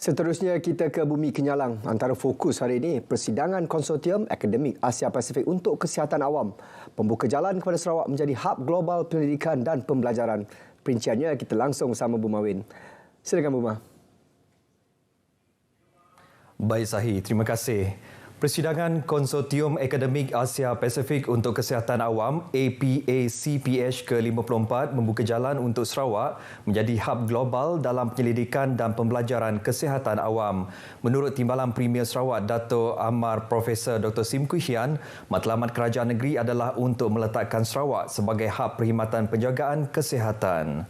Seterusnya kita ke Bumi Kenyalang. Antara fokus hari ini, persidangan Konsortium Akademik Asia Pasifik untuk Kesihatan Awam membuka jalan kepada Sarawak menjadi hub global pendidikan dan pembelajaran. Perinciannya kita langsung sama Buma Win. Silakan Buma. Baik Sahi, terima kasih. Persidangan Konsortium Akademik Asia Pasifik untuk Kesihatan Awam APACPH ke-54 membuka jalan untuk Sarawak menjadi hub global dalam penyelidikan dan pembelajaran kesihatan awam. Menurut Timbalan Premier Sarawak Dato' Amar Profesor Dr. Sim Kui Hian, matlamat kerajaan negeri adalah untuk meletakkan Sarawak sebagai hub perkhidmatan penjagaan kesihatan.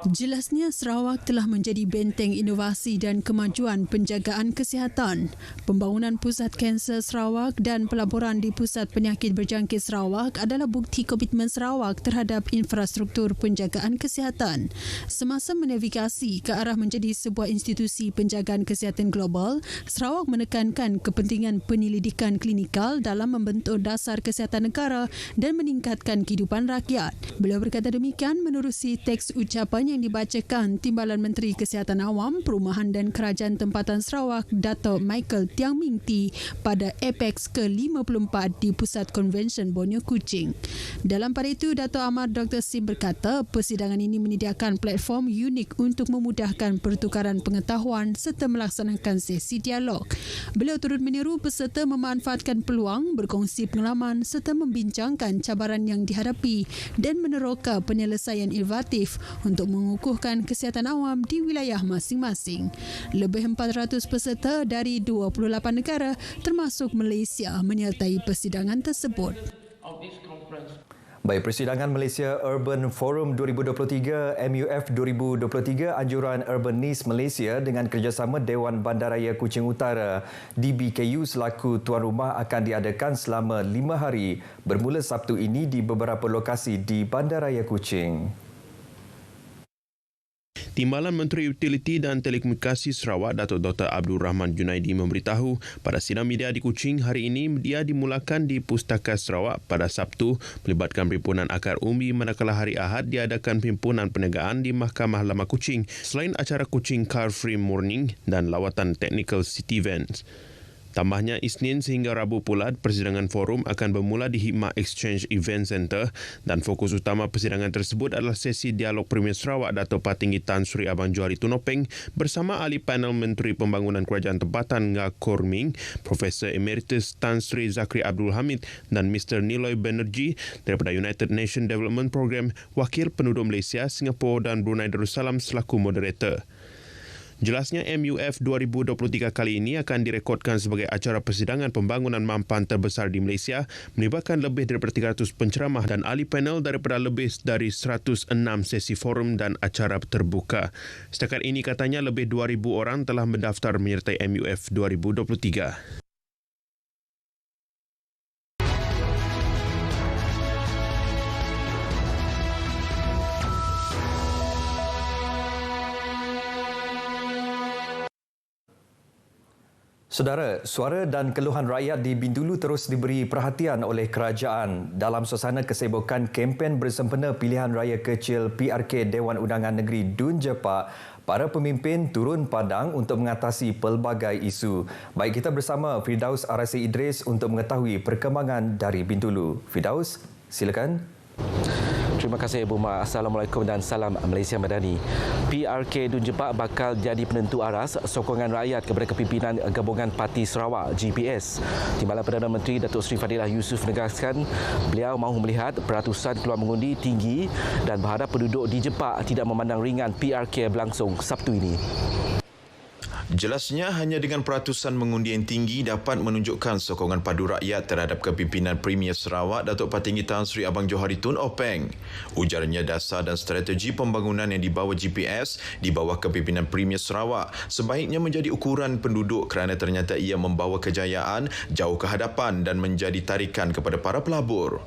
Jelasnya Sarawak telah menjadi benteng inovasi dan kemajuan penjagaan kesihatan. Pembangunan Pusat Kanser Sarawak dan pelaburan di Pusat Penyakit Berjangkit Sarawak adalah bukti komitmen Sarawak terhadap infrastruktur penjagaan kesihatan. Semasa menavigasi ke arah menjadi sebuah institusi penjagaan kesihatan global, Sarawak menekankan kepentingan penyelidikan klinikal dalam membentuk dasar kesihatan negara dan meningkatkan kehidupan rakyat. Beliau berkata demikian menerusi teks ucapan yang dibacakan Timbalan Menteri Kesihatan Awam, Perumahan dan Kerajaan Tempatan Sarawak Dato' Michael Tiang Ming Ti pada Apex ke-54 di Pusat Konvensyen Borneo Kuching. Dalam pada itu, Dato' Ahmad Dr. Sim berkata persidangan ini menyediakan platform unik untuk memudahkan pertukaran pengetahuan serta melaksanakan sesi dialog. Beliau turut meniru peserta memanfaatkan peluang, berkongsi pengalaman serta membincangkan cabaran yang dihadapi dan meneroka penyelesaian inovatif untuk mengukuhkan kesihatan awam di wilayah masing-masing. Lebih 400 peserta dari 28 negara termasuk Malaysia menyertai persidangan tersebut. Baik, persidangan Malaysia Urban Forum 2023 MUF 2023 Anjuran Urbanis Malaysia dengan kerjasama Dewan Bandaraya Kuching Utara DBKU selaku tuan rumah akan diadakan selama 5 hari bermula Sabtu ini di beberapa lokasi di Bandaraya Kuching. Timbalan Menteri Utiliti dan Telekomunikasi Sarawak Datuk Dr. Abdul Rahman Junaidi memberitahu pada sidang media di Kuching hari ini dia dimulakan di Pustaka Sarawak pada Sabtu melibatkan perhimpunan akar umbi, manakala hari Ahad diadakan perhimpunan perniagaan di Mahkamah Lama Kuching selain acara Kuching Car Free Morning dan lawatan Technical City Events. Tambahnya, Isnin sehingga Rabu pula, persidangan forum akan bermula di Hikmah Exchange Event Center dan fokus utama persidangan tersebut adalah sesi dialog Premier Sarawak Dato' Patinggi Tan Sri Abang Johari Tunopeng bersama ahli panel Menteri Pembangunan Kerajaan Tempatan Ngah Korming, Profesor Emeritus Tan Sri Zakri Abdul Hamid dan Mr. Niloy Banerjee daripada United Nations Development Program, Wakil Penduduk Malaysia, Singapura dan Brunei Darussalam selaku moderator. Jelasnya MUF 2023 kali ini akan direkodkan sebagai acara persidangan pembangunan mampan terbesar di Malaysia melibatkan lebih daripada 300 penceramah dan ahli panel daripada lebih dari 106 sesi forum dan acara terbuka. Setakat ini katanya lebih 2,000 orang telah mendaftar menyertai MUF 2023. Saudara, suara dan keluhan rakyat di Bintulu terus diberi perhatian oleh kerajaan dalam suasana kesibukan kempen bersempena pilihan raya kecil PRK Dewan Undangan Negeri Dun Jepak. Para pemimpin turun padang untuk mengatasi pelbagai isu. Baik, kita bersama Firdaus Arasi Idris untuk mengetahui perkembangan dari Bintulu. Firdaus, silakan. Terima kasih Buma. Assalamualaikum dan salam Malaysia Madani. PRK Dun Jepak bakal jadi penentu aras sokongan rakyat kepada kepimpinan Gabungan Parti Sarawak GPS. Timbalan Perdana Menteri Datuk Seri Fadilah Yusof menegaskan beliau mahu melihat peratusan keluar mengundi tinggi dan berharap penduduk di Jepak tidak memandang ringan PRK berlangsung Sabtu ini. Jelasnya hanya dengan peratusan mengundi yang tinggi dapat menunjukkan sokongan padu rakyat terhadap kepimpinan Premier Sarawak Datuk Patinggi Tan Sri Abang Johari Tun Openg. Ujarnya dasar dan strategi pembangunan yang dibawa GPS di bawah kepimpinan Premier Sarawak sebaiknya menjadi ukuran penduduk kerana ternyata ia membawa kejayaan jauh ke hadapan dan menjadi tarikan kepada para pelabur.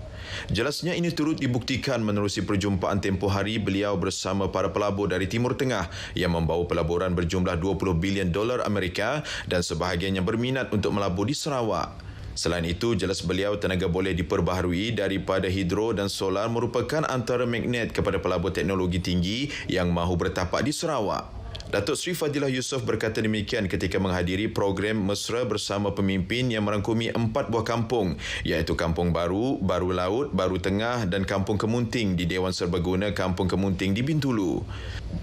Jelasnya ini turut dibuktikan menerusi perjumpaan tempoh hari beliau bersama para pelabur dari Timur Tengah yang membawa pelaburan berjumlah $20 bilion Amerika dan sebahagiannya berminat untuk melabur di Sarawak. Selain itu, jelas beliau tenaga boleh diperbaharui daripada hidro dan solar merupakan antara magnet kepada pelabur teknologi tinggi yang mahu bertapak di Sarawak. Datuk Seri Fadilah Yusof berkata demikian ketika menghadiri program Mesra bersama pemimpin yang merangkumi 4 buah kampung iaitu Kampung Baru, Baru Laut, Baru Tengah dan Kampung Kemunting di Dewan Serbaguna Kampung Kemunting di Bintulu.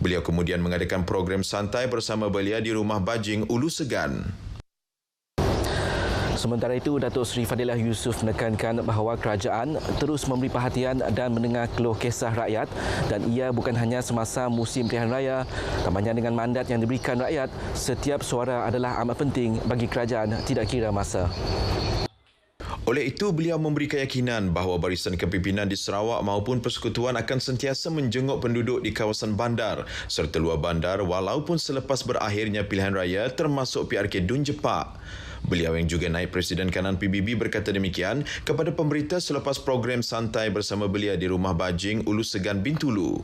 Beliau kemudian mengadakan program santai bersama belia di Rumah Bajing, Ulu Segan. Sementara itu, Datuk Seri Fadilah Yusof menekankan bahawa kerajaan terus memberi perhatian dan mendengar keluh kisah rakyat dan ia bukan hanya semasa musim pilihan raya, tambahnya dengan mandat yang diberikan rakyat, setiap suara adalah amat penting bagi kerajaan tidak kira masa. Oleh itu, beliau memberi keyakinan bahawa barisan kepimpinan di Sarawak maupun persekutuan akan sentiasa menjenguk penduduk di kawasan bandar serta luar bandar walaupun selepas berakhirnya pilihan raya termasuk PRK Dun Jepak. Beliau yang juga naib Presiden Kanan PBB berkata demikian kepada pemberita selepas program santai bersama belia di Rumah Bajing, Ulu Segan, Bintulu.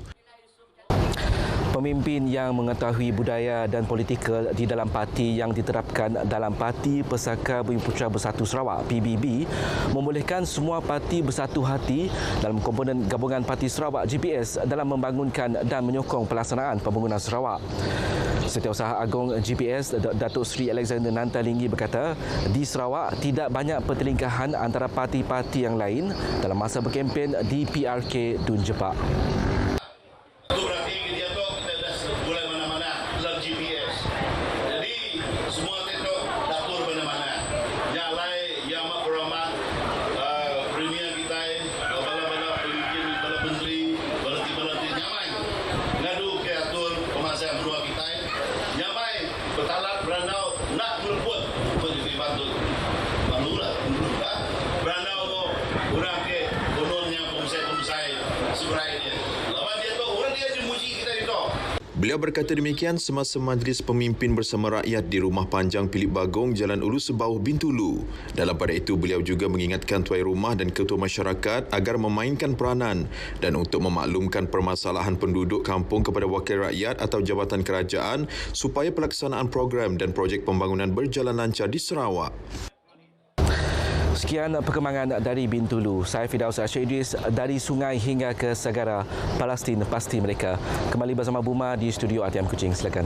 Pemimpin yang mengetahui budaya dan politikal di dalam parti yang diterapkan dalam Parti Pesaka Bumiputera Bersatu Sarawak PBB membolehkan semua parti bersatu hati dalam komponen gabungan Parti Sarawak GPS dalam membangunkan dan menyokong pelaksanaan pembangunan Sarawak. Setiausaha Agong GPS Datuk Seri Alexander Nantalinggi berkata di Sarawak tidak banyak pertelingkahan antara parti-parti yang lain dalam masa berkempen di PRK Dun Jepak. Beliau berkata demikian semasa majlis pemimpin bersama rakyat di Rumah Panjang Philip Bagong, Jalan Ulu Sebauh, Bintulu. Dalam pada itu, beliau juga mengingatkan tuai rumah dan ketua masyarakat agar memainkan peranan dan untuk memaklumkan permasalahan penduduk kampung kepada wakil rakyat atau jabatan kerajaan supaya pelaksanaan program dan projek pembangunan berjalan lancar di Sarawak. Sekian perkembangan dari Bintulu. Saya Firdaus Asyidris, dari sungai hingga ke segara, Palestin pasti mereka. Kembali bersama Buma di studio ATM Kuching. Silakan.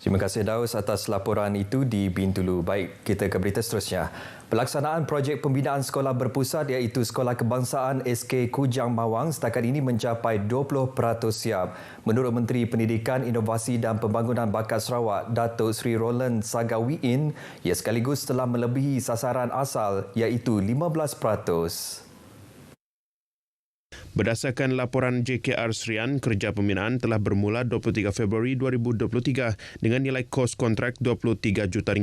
Terima kasih Daus atas laporan itu di Bintulu. Baik, kita ke berita seterusnya. Pelaksanaan projek pembinaan sekolah berpusat iaitu Sekolah Kebangsaan SK Kujang Mawang setakat ini mencapai 20% siap. Menurut Menteri Pendidikan, Inovasi dan Pembangunan Bakat Sarawak, Datuk Seri Roland Sagawiin, ia sekaligus telah melebihi sasaran asal iaitu 15%. Berdasarkan laporan JKR Serian, kerja pembinaan telah bermula 23 Februari 2023 dengan nilai kos kontrak RM23 juta.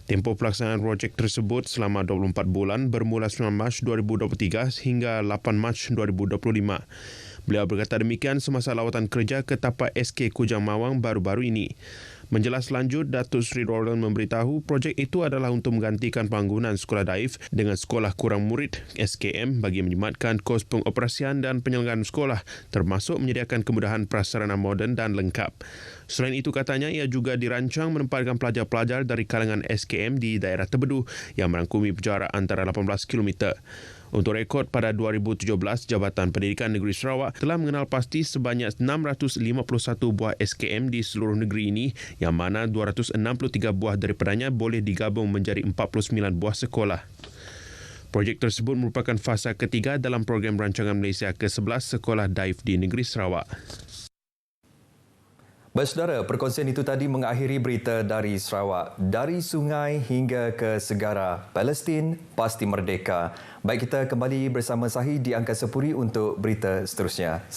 Tempoh pelaksanaan projek tersebut selama 24 bulan bermula 9 Mac 2023 hingga 8 Mac 2025. Beliau berkata demikian semasa lawatan kerja ke tapak SK Kujang Mawang baru-baru ini. Menjelas lanjut, Datuk Seri Roland memberitahu projek itu adalah untuk menggantikan panggungan sekolah daif dengan sekolah kurang murid SKM bagi menjimatkan kos pengoperasian dan penyelenggaraan sekolah termasuk menyediakan kemudahan prasarana moden dan lengkap. Selain itu katanya ia juga dirancang menempatkan pelajar-pelajar dari kalangan SKM di daerah terbedu yang merangkumi jarak antara 18 km. Untuk rekod pada 2017, Jabatan Pendidikan Negeri Sarawak telah mengenal pasti sebanyak 651 buah SKM di seluruh negeri ini yang mana 263 buah daripadanya boleh digabung menjadi 49 buah sekolah. Projek tersebut merupakan fasa ketiga dalam program rancangan Malaysia ke-11 Sekolah Daif di Negeri Sarawak. Saudara, perkongsian itu tadi mengakhiri berita dari Sarawak. Dari sungai hingga ke segara, Palestin pasti merdeka. Baik, kita kembali bersama Sahih di Angkasa Puri untuk berita seterusnya.